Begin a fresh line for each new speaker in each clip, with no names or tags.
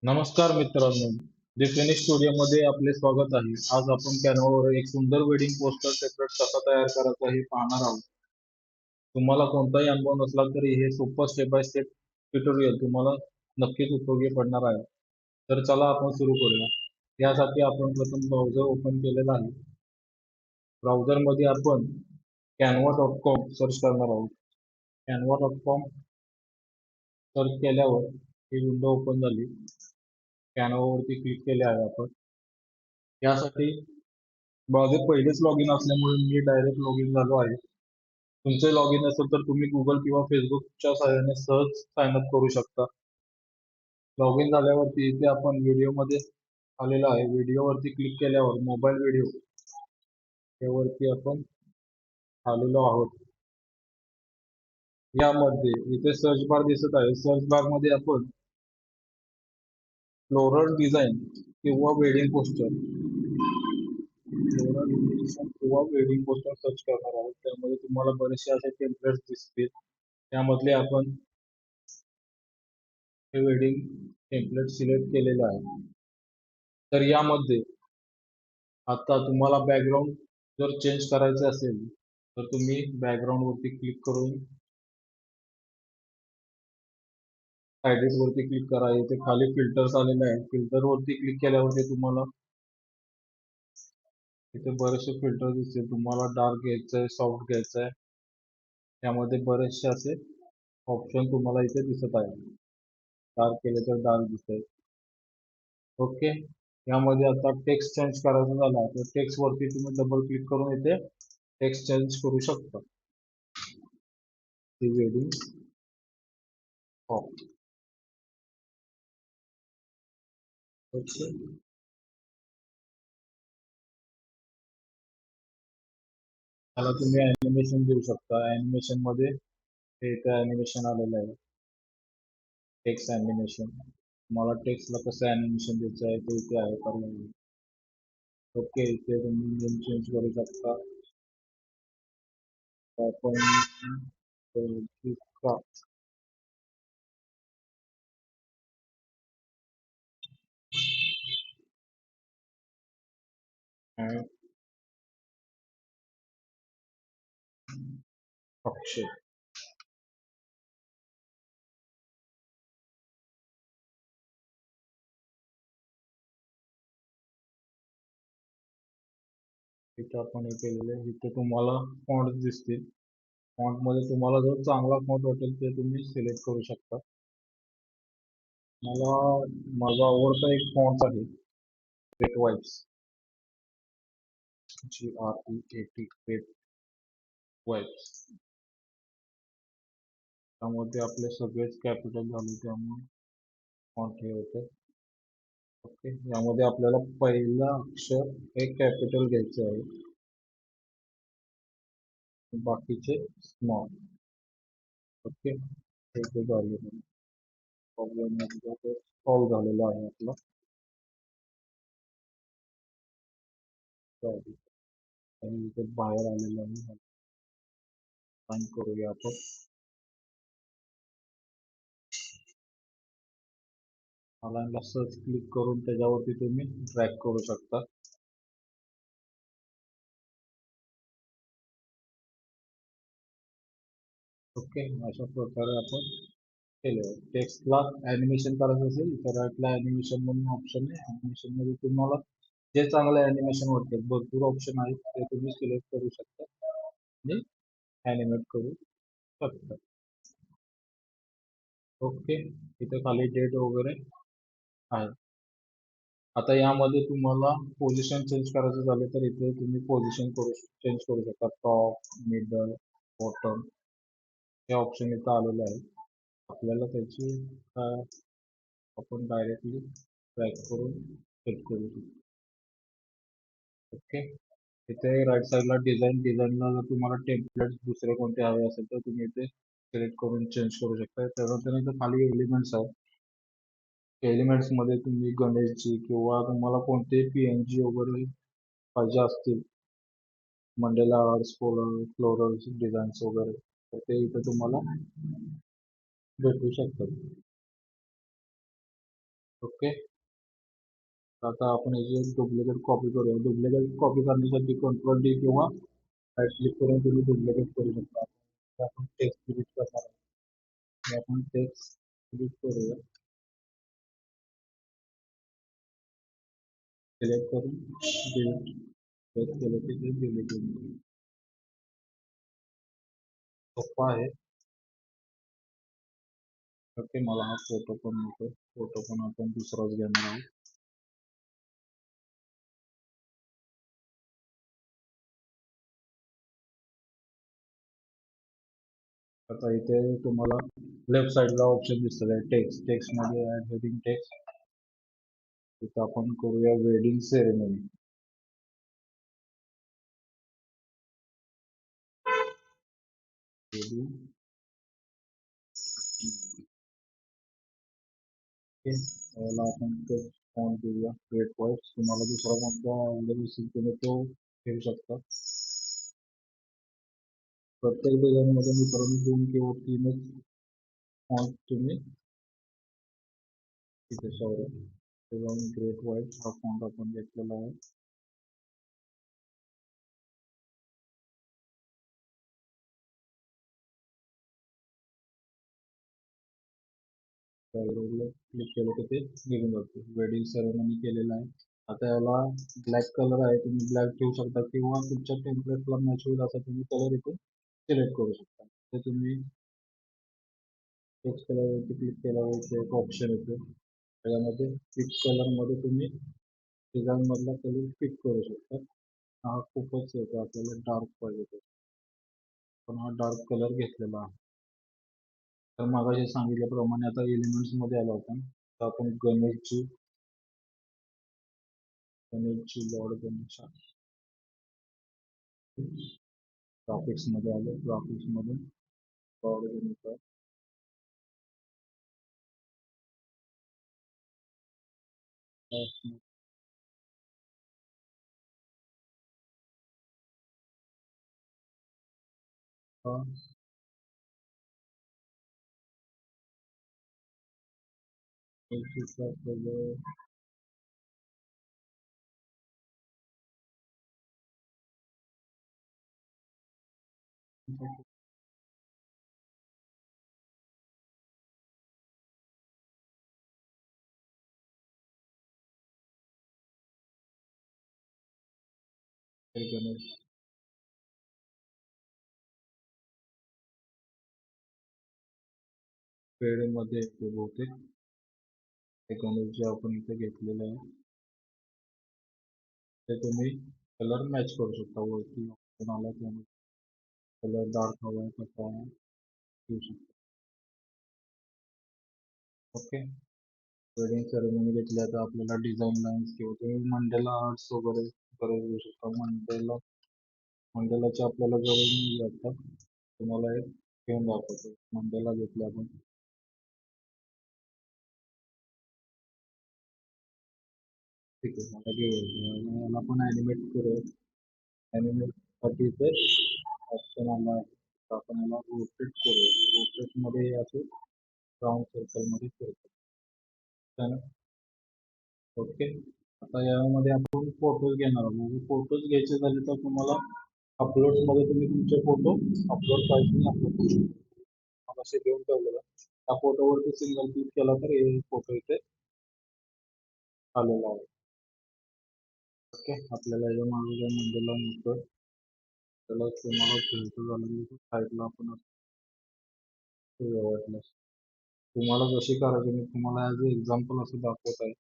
नमस्कार मित्रांनो, दी फिनिश स्टुडिओमध्ये आपले स्वागत आहे. आज आपण कॅनव्हावर एक सुंदर वेडिंग पोस्टर टेम्पलेट कसा तयार करायचा हे पाहणार आहोत. तुम्हाला कोणताही अनुभव नसला तरी हे सोपं स्टेप बाय स्टेप ट्युटोरियल तुम्हाला नक्कीच उपयोगी पडणार आहे. तर चला आपण सुरू करूया. यासाठी आपण प्रथम ब्राउझर ओपन केलेला आहे. ब्राउझरमध्ये आपण canva.com सर्च करणार आहोत. canva.com सर्च केल्यावर ही विंडो ओपन झाली. कॅनव्हावरती क्लिक केले आहे आपण. यासाठी माझे पहिलेच लॉग इन असल्यामुळे मी डायरेक्ट लॉग इन झालो आहे. तुमचे लॉग इन असेल तर तुम्ही गुगल किंवा फेसबुकच्या सहाय्याने सहज साइन अप करू शकता. लॉग इन झाल्यावरती इथे आपण व्हिडिओमध्ये आलेला आहे. व्हिडिओवरती क्लिक केल्यावर मोबाईल व्हिडिओ यावरती आपण आलेलो आहोत. यामध्ये इथे सर्च बार दिसत आहे. सर्च बार मध्ये आपण फ्लोरल डिझाईन किंवा वेडिंग पोस्टर किंवा वेडिंग पोस्टर सर्च करणार आहोत. त्यामध्ये तुम्हाला बरेचसे असे टेम्पलेट्स दिसतील. त्यामधले आपण हे वेडिंग टेम्पलेट सिलेक्ट केलेले आहे. तर यामध्ये आता तुम्हाला बॅकग्राऊंड जर चेंज करायचे असेल तर तुम्ही बॅकग्राऊंड वरती क्लिक करून एडिट वरती क्लिक करा. इथे खाली फिल्टर्स आलेले आहेत. फिल्टर वरती क्लिक केल्यावरती तुम्हाला इथे बरेचसे फिल्टर दिसतील. तुम्हाला डार्क घ्यायचंय, सॉफ्ट घ्यायचंय, त्यामध्ये बरेचसे असे ऑप्शन तुम्हाला इथे दिसत आहे. डार्क केले तर डार्क दिसेल. ओके, यामध्ये आता टेक्स्ट चेंज करायचं झाला तर टेक्स्ट वरती तुम्ही डबल क्लिक करून इथे टेक्स्ट चेंज करू शकता. ती वेडिंग ओके. त्याला तुम्ही ॲनिमेशन देऊ शकता. ॲनिमेशन मध्ये हे इथे ॲनिमेशन आलेलं आहे, टेक्स्ट ॲनिमेशन. तुम्हाला टेक्स्टला कसं ॲनिमेशन द्यायचं आहे ते इथे आहे पर्याय. ओके, इथे तुम्ही नेम चेंज करू शकता. आपण अक्षय इथे आपण हे केलेलं आहे. इथे तुम्हाला फॉन्ट दिसतील. फॉन्ट मध्ये तुम्हाला जो चांगला फॉन्ट वाटेल ते तुम्ही सिलेक्ट करू शकता. मला माझा आवडता एक फॉन्ट आहे great vibes, GREAT great vibes. त्यामध्ये आपले सगळेच कॅपिटल झाले त्यामुळे फॉन्ट हे होते. ओके, यामध्ये आपल्याला पहिला अक्षर हे कॅपिटल घ्यायचे आहे, बाकीचे स्मॉल. ओके, हे झाले. प्रॉब्लेम सॉल्व्ह झालेला आहे आपला. इथे बाहेर आलेलं आहे. फाईन करूया आपण. अलाइनला सर्च क्लिक करून त्याच्यावरती तुम्ही ड्रॅग करू शकता. ओके, अशा प्रकारे आपण केलं. टेक्स्टला ॲनिमेशन करायचं असेल तर राईटला ॲनिमेशन म्हणून ऑप्शन आहे. ॲनिमेशन मध्ये तुम्हाला जे चांगलं ॲनिमेशन वाटतं, भरपूर ऑप्शन आहेत, ते तुम्ही सिलेक्ट करू शकता आणि ॲनिमेट करू शकता. ओके, इथे खाली डेट वगैरे आहे. आता यामध्ये तुम्हाला पोझिशन चेंज करायचं झालं तर इथे तुम्ही पोझिशन चेंज करू शकता. टॉप, मिडल, बॉटम हे ऑप्शन इथं आलेले आहे. आपल्याला त्याची आपण डायरेक्टली ट्रॅक करून सेट करू शकतो. ओके, इथे राईट साईडला डिझाईनला जर तुम्हाला टेम्पलेट दुसरे कोणते हवे असेल तर तुम्ही इथे सिलेक्ट करून चेंज करू शकता. त्यानंतर खाली एलिमेंट्स आहे. एलिमेंट्स मध्ये तुम्ही गणेशजी किंवा तुम्हाला कोणते PNG वगैरे पाहिजे असतील, मंडेला आर्ट्स, फ्लोरल डिझाईन्स वगैरे, तर ते इथे तुम्हाला भेटू शकतात. ओके. आता आपण याची एक डुप्लिकेट कॉपी करूया. डुप्लिकेट कॉपी करण्यासाठी कंट्रोल डी किंवा राईट क्लिक करून तुम्ही डुप्लिकेट करू शकता. आता आपण टेक्स्ट डिलीट करणार आहे. आपण टेक्स्ट डिलीट करूया. सिलेक्ट करून डिलीट केलं की ते डिलीट होईल. सोपा आहे. ओके. मला हा फोटो पण नको. फोटो पण आपण दुसराच घेणार आहोत. आता इथे तुम्हाला लेफ्ट साइडला ऑप्शन दिसत आहे टेक्स्ट. टेक्स्ट मध्ये ऍड हेडिंग टेक्स्ट. तिथं आपण करूया वेडिंग सेरेमनी. याला आपण ऑन करूया. Create voice. तुम्हाला दुसरा कोणता आवडत असेल तुम्ही तो घेऊ शकता. प्रत्येक डिझाईन मध्ये मित्रांनो 2 किंवा 3च फॉन्ट तुम्ही तिथे सॉरी तेव्हा ग्रेट व्हाईट हा फॉन्ट आपण घेतलेला आहे. क्लिक केलं की ते निघून जाते. वेडिंग सेरेमनी केलेलं आहे. आता याला ब्लॅक कलर आहे. तुम्ही ब्लॅक ठेवू शकता किंवा तुमच्या टेम्पलेटला मॅच होईल असा तुम्ही कलर इथून सिलेक्ट करू शकता. तर तुम्ही टेक्स्ट कलरवरती क्लिक केल्यावर एक ऑप्शन येतो. त्याच्यामध्ये पिक कलरमध्ये तुम्ही डिझाईन मधला कलर पिक करू शकता. हा खूपच येतो. आपल्याला डार्क पाहिजे पण हा डार्क कलर घेतलेला आहे. तर मगाशी सांगितल्याप्रमाणे आता एलिमेंट्स मध्ये आलो आपण. तर आपण गणेशची लॉर्ड गणेश ग्राफिक्स मध्ये आलो. ग्राफिक्स मधून लॉर्ड गणेश गणेश पेड मध्ये येते बहुतेक. हे गणेश जे आपण इथे घेतलेलं आहे ते तुम्ही कलर मॅच करू शकता. वरती आला त्यामुळे कलर डार्क हवा आहे तसा घेऊ शकता. ओके. वेडिंग सेरेमनी घेतल्या तर आपल्याला डिझाईन लाईन्स किंवा तुम्ही मंडेला आर्ट्स वगैरे घेऊ शकता. मंडेलाची आपल्याला गरज नाही आता. तुम्हाला एक घेऊन दाखवतो. मंडेला घेतले आपण. ठीक आहे. आता घेऊया. याला आपण ॲनिमेट करूया. ॲनिमेट साठी ते ऑप्शन आला आहे. तर आपण याला रोटेट करूया. रोटेटमध्ये असे राऊंड सर्कलमध्ये फिरतो. ओके. आता यामध्ये आपण फोटोज घेणार आहोत. म्हणजे फोटोज घ्यायचे झाले तर तुम्हाला अपलोड्स मध्ये तुम्ही तुमचे फोटो अपलोड पाहिजे अपलोड करू शकता. असे घेऊन ठेवलेलं. त्या फोटोवरती सिंगल क्लिक केला तर हे फोटो इथे आलेला आहे. ओके. आपल्याला याच्या मागे काय मंडेला नसतं. त्याला तुम्हाला फिल्टर झालं साईडला आपण वाटलं. तुम्हाला जशी करायची मी तुम्हाला ॲज अ एक्झाम्पल असं दाखवत आहे.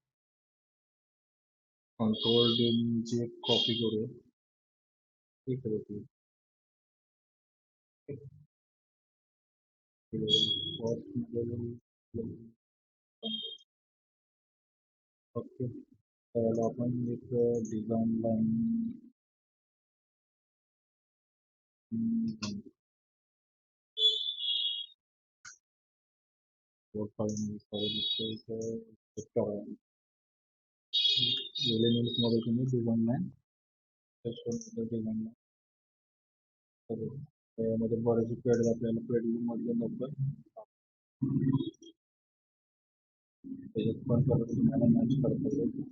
कंट्रोल डी ची एक कॉपी करू. ठीक आहे. ओके. त्याला आपण एक डिझाईन लाईन एलिमेंट्स मध्ये तुम्ही डिझाईन लाईन डिझाईन त्यामध्ये बरेचसे पेड आपल्याला पेड मधले नंबर त्याच्यात पण कलर तुम्हाला मॅच करता येईल.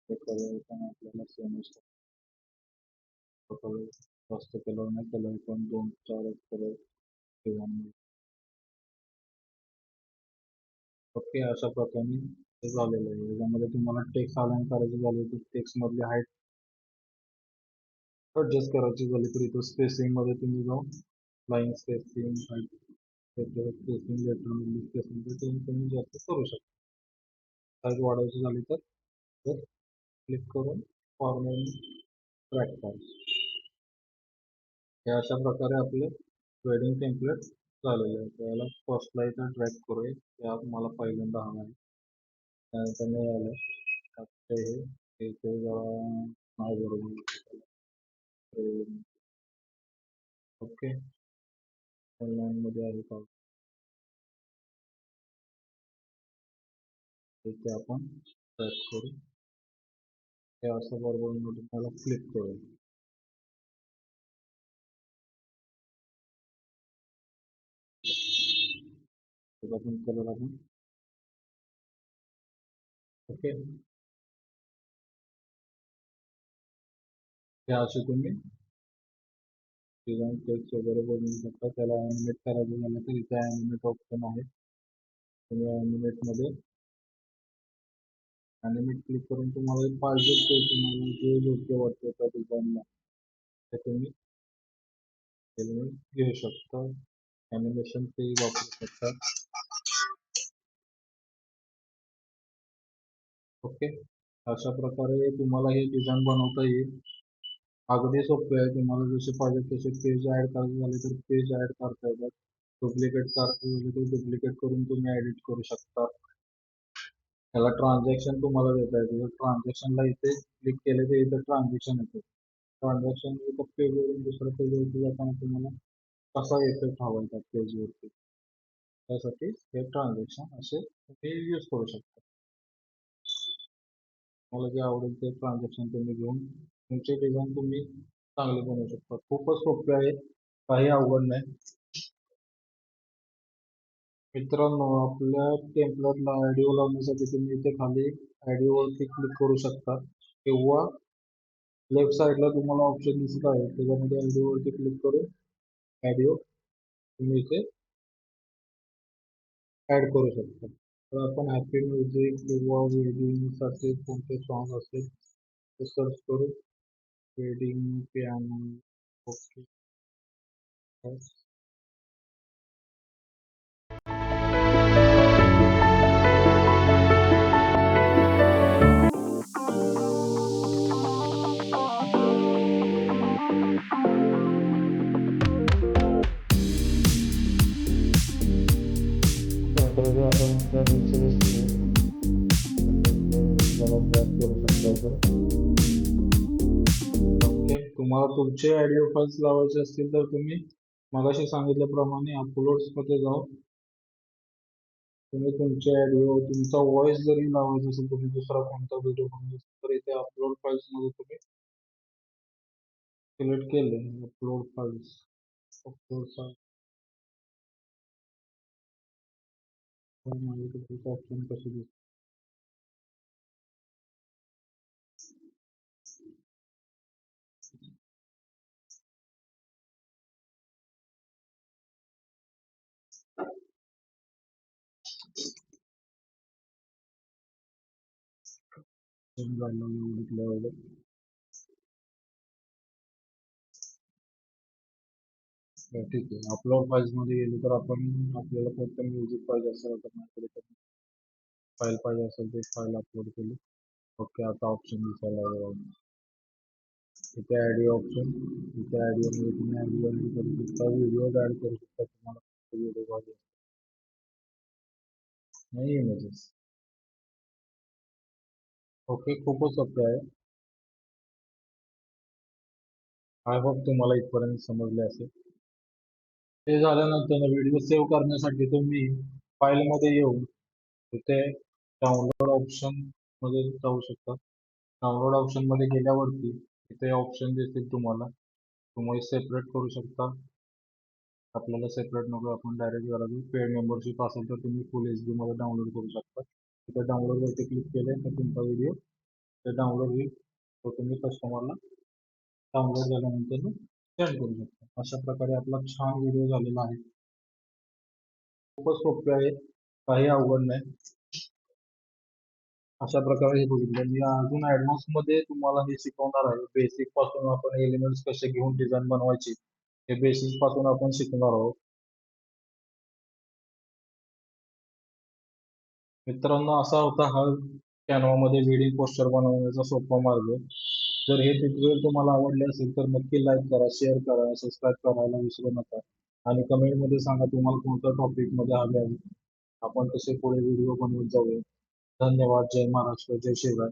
ते कलर पण आपल्याला सेमच कलर जास्त कलर नाही, कलर पण 2-4 कलर किंवा ओके. अशा प्रकारे ते झालेलं आहे. याच्यामध्ये तुम्हाला टेक्स्ट अलाइन करायचे झाले तर टेक्स्ट मधली हाईट ऍडजस्ट करायची झाली तर इथं स्पेसिंग मध्ये तुम्ही जाऊन line spacing, spacing, letter spacing तुम्ही जास्त करू शकता. साईज वाढवायची झाली तर क्लिक करून फॉर्मॅट ट्रॅक करा. हे अशा प्रकारे आपले वेडिंग टेम्पलेट झालेले आहे. त्याला फर्स्टला इथं ट्रॅक करूया. ते मला पहिल्यांदा हवं आहे. त्यानंतर नाही आलं ते हे ते जरा नाही बरोबर. ओके. ऑनलाईन मध्ये आहे का ते आपण ट्रॅक करू. हे असं बरोबर मध्ये मला क्लिक करू. त्याचा पण कलर आपण ओके. हे असे तुम्ही डिझाईन टेक्स्ट वगैरे बनवू शकता. त्याला ॲनिमेट करायचं झालं तर इथे ॲनिमेट ऑप्शन आहे. तुम्ही ॲनिमेटमध्ये ॲनिमेट क्लिक करून तुम्हाला पाहिजे ते तुम्हाला जे योग्य वाटतं त्या डिझाईनला ते तुम्ही एलिमेंट घेऊ शकता. ॲनिमेशन ते वापरू शकता. ओके. अशा प्रकारे तुम्हाला हे डिझाईन बनवता येईल. अगदी सोपे आहे. तुम्हाला जसे पाहिजे तसे पेज ऍड करायचे झाले तर पेज ऍड करता येतात. डुप्लिकेट करायचे झाले तर डुप्लिकेट करून तुम्ही एडिट करू शकता. त्याला ट्रान्झॅक्शन तुम्हाला देता येते. जर ट्रान्झॅक्शनला इथे क्लिक केले तर इथे ट्रान्झॅक्शन येते. ट्रान्झॅक्शन एका पेजवरून दुसऱ्या पेजवरती जाताना तुम्हाला कसा इफेक्ट हवा आहे त्या पेजवरती त्यासाठी हे ट्रान्झॅक्शन असे तुम्ही यूज करू शकता. मला जे आवडेल ते ट्रान्झॅक्शन तुम्ही घेऊन तुमचे डिझाईन तुम्ही चांगले बनवू शकता. खूपच सोपे आहे, काही अवघड नाही. मित्रांनो, आपल्या टेम्पलेटला ऑडिओ लावण्यासाठी तुम्ही इथे खाली ऑडिओवरती क्लिक करू शकता किंवा लेफ्ट साईडला तुम्हाला ऑप्शन दिसत आहे त्याच्यामध्ये ऑडिओवरती क्लिक करून ऑडिओ तुम्ही इथे ऍड करू शकता. तर आपण हॅपी म्युझिक किंवा वेडिंगसाठी कोणते सॉन्ग असेल ते सर्च करू. Wedding piano. ओके. ओके. तुम्हाला तुमचे ऑडिओ फाइल्स लावायचे असतील तर तुम्ही मगाशी सांगितल्याप्रमाणे अपलोड्स मध्ये जाऊन तुम्ही तुमचे ऑडिओ तुमचा व्हॉइस जरी लावायचा असेल तुम्ही दुसरा कोणता व्हिडिओ बनवला तर इथे अपलोड फाइल्स मध्ये तुम्ही सिलेक्ट केले upload files. Upload files option कसे दिसते ठीक आहे. अपलोड फाइल्स मध्ये गेले तर आपण आपल्याला कोणतं म्युझिक पाहिजे असेल तर फाईल पाहिजे असेल ते फाईल अपलोड केली. ओके. आता ऑप्शन दिसायला लागला. इथे ऑडिओ ऑप्शन, इथे ऑडिओ मध्ये तुम्ही ऑडिओ ऍड करू शकता, व्हिडिओ ऍड करू शकता. तुम्हाला व्हिडिओ पाहिजे नाही इमेजेस. ओके. खूपच सोपे आहे. आय होप तुम्हाला इथपर्यंत समजले असेल. ते झाल्यानंतर व्हिडिओ सेव्ह करण्यासाठी तुम्ही फाईल मध्ये येऊन तिथे डाउनलोड ऑप्शन मध्ये जाऊ शकता. डाउनलोड ऑप्शन मध्ये गेल्यावरती इथे ऑप्शन दिसतील तुम्हाला. तुम्ही सेपरेट करू शकता आपल्याला सेपरेट नको, आपण डायरेक्ट करायचं. पेड मेंबरशिप असेल तर तुम्ही फुल एच डी मध्ये डाउनलोड करू शकता. तिथे डाउनलोडवरती क्लिक केले तर तुमचा व्हिडिओ ते डाउनलोड होईल, तो तुम्ही कस्टमरला डाउनलोड झाल्यानंतर सेंड करू शकता. अशा प्रकारे आपला छान व्हिडिओ झालेला आहे. खूपच सोपे आहे, काही अवघड नाही. अशा प्रकारे हे बघितलं मी. अजून ऍडव्हान्स मध्ये तुम्हाला हे शिकवणार आहे. बेसिक पासून आपण एलिमेंट्स कसे घेऊन डिझाईन बनवायचे हे बेसिक पासून आपण शिकणार आहोत. मित्रांनो, असा होता हा कॅनवा मध्ये वेडिंग पोस्टर बनवण्याचा सोपा मार्ग. जर हे ट्युटोरियल तुम्हाला आवडले असेल तर नक्की लाईक करा, शेअर करा, सबस्क्राईब करायला विसरू नका. आणि कमेंट मध्ये सांगा तुम्हाला कोणत्या टॉपिक मध्ये हवे आहे, आपण तसे पुढे व्हिडिओ बनवत जाऊया. धन्यवाद. जय महाराष्ट्र, जय शिवराय.